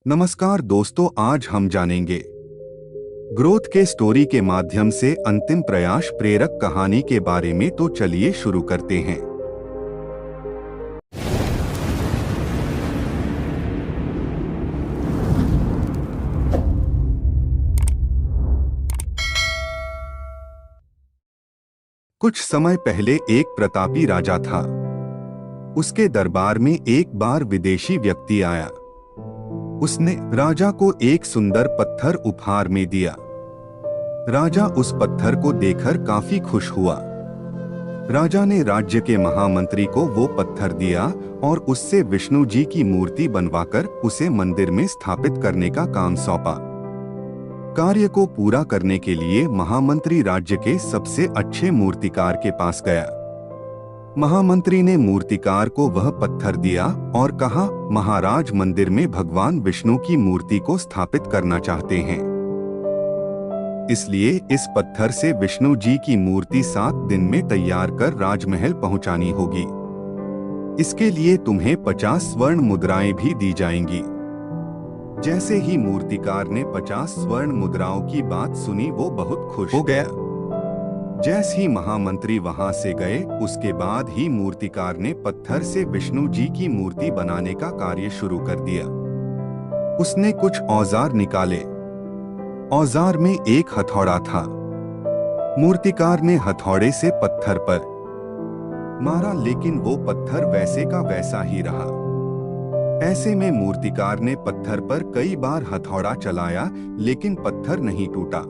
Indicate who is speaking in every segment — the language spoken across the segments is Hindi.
Speaker 1: नमस्कार दोस्तों, आज हम जानेंगे ग्रोथ के स्टोरी के माध्यम से अंतिम प्रयास प्रेरक कहानी के बारे में। तो चलिए शुरू करते हैं। कुछ समय पहले एक प्रतापी राजा था। उसके दरबार में एक बार विदेशी व्यक्ति आया। उसने राजा को एक सुंदर पत्थर उपहार में दिया। राजा उस पत्थर को देखकर काफी खुश हुआ। राजा ने राज्य के महामंत्री को वो पत्थर दिया और उससे विष्णु जी की मूर्ति बनवाकर उसे मंदिर में स्थापित करने का काम सौंपा। कार्य को पूरा करने के लिए महामंत्री राज्य के सबसे अच्छे मूर्तिकार के पास गया। महामंत्री ने मूर्तिकार को वह पत्थर दिया और कहा, महाराज मंदिर में भगवान विष्णु की मूर्ति को स्थापित करना चाहते हैं, इसलिए इस पत्थर से विष्णु जी की मूर्ति 7 दिन में तैयार कर राजमहल पहुंचानी होगी। इसके लिए तुम्हें 50 स्वर्ण मुद्राएं भी दी जाएंगी। जैसे ही मूर्तिकार ने 50 स्वर्ण मुद्राओं की बात सुनी, वो बहुत खुश हो गया। जैसे ही महामंत्री वहां से गए, उसके बाद ही मूर्तिकार ने पत्थर से विष्णु जी की मूर्ति बनाने का कार्य शुरू कर दिया। उसने कुछ औजार निकाले। औजार में एक हथौड़ा था। मूर्तिकार ने हथौड़े से पत्थर पर मारा, लेकिन वो पत्थर वैसे का वैसा ही रहा। ऐसे में मूर्तिकार ने पत्थर पर कई बार हथौड़ा चलाया, लेकिन पत्थर नहीं टूटा।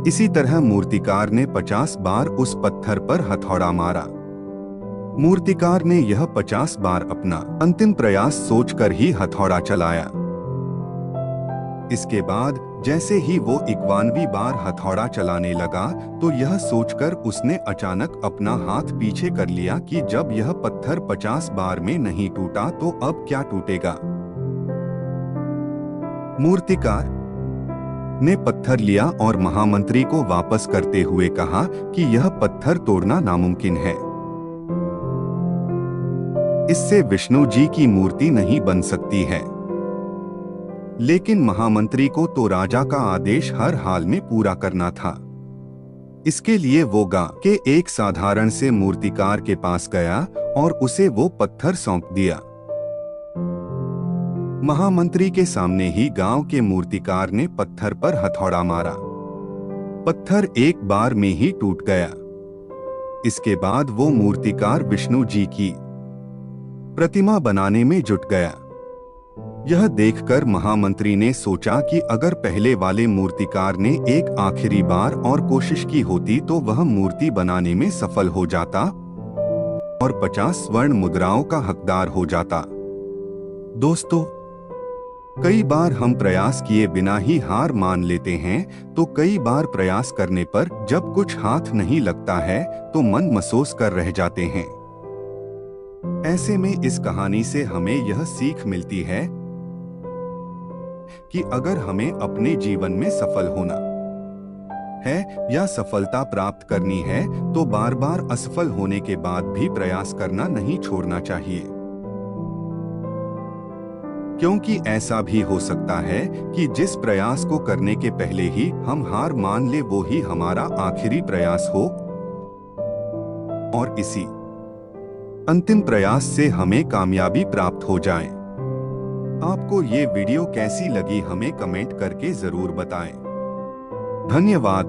Speaker 1: इसी तरह मूर्तिकार ने 50 बार उस पत्थर पर हथौड़ा मारा। मूर्तिकार ने यह 50 बार अपना अंतिम प्रयास सोचकर ही हथौड़ा चलाया। इसके बाद जैसे ही वो 51वीं बार हथौड़ा चलाने लगा, तो यह सोचकर उसने अचानक अपना हाथ पीछे कर लिया कि जब यह पत्थर 50 बार में नहीं टूटा, तो अब क्या टूटेगा। मूर्तिकार ने पत्थर लिया और महामंत्री को वापस करते हुए कहा कि यह पत्थर तोड़ना नामुमकिन है। इससे विष्णु जी की मूर्ति नहीं बन सकती है। लेकिन महामंत्री को तो राजा का आदेश हर हाल में पूरा करना था। इसके लिए वो गांव के एक साधारण से मूर्तिकार के पास गया और उसे वो पत्थर सौंप दिया। महामंत्री के सामने ही गांव के मूर्तिकार ने पत्थर पर हथौड़ा मारा। पत्थर एक बार में ही टूट गया। इसके बाद वो मूर्तिकार विष्णु जी की प्रतिमा बनाने में जुट गया। यह देखकर महामंत्री ने सोचा कि अगर पहले वाले मूर्तिकार ने एक आखिरी बार और कोशिश की होती, तो वह मूर्ति बनाने में सफल हो जाता और 50 स्वर्ण मुद्राओं का हकदार हो जाता। दोस्तों, कई बार हम प्रयास किए बिना ही हार मान लेते हैं, तो कई बार प्रयास करने पर जब कुछ हाथ नहीं लगता है, तो मन मसोस कर रह जाते हैं। ऐसे में इस कहानी से हमें यह सीख मिलती है कि अगर हमें अपने जीवन में सफल होना है या सफलता प्राप्त करनी है, तो बार बार असफल होने के बाद भी प्रयास करना नहीं छोड़ना चाहिए। क्योंकि ऐसा भी हो सकता है कि जिस प्रयास को करने के पहले ही हम हार मान ले, वो ही हमारा आखिरी प्रयास हो और इसी अंतिम प्रयास से हमें कामयाबी प्राप्त हो जाए। आपको ये वीडियो कैसी लगी, हमें कमेंट करके जरूर बताएं। धन्यवाद।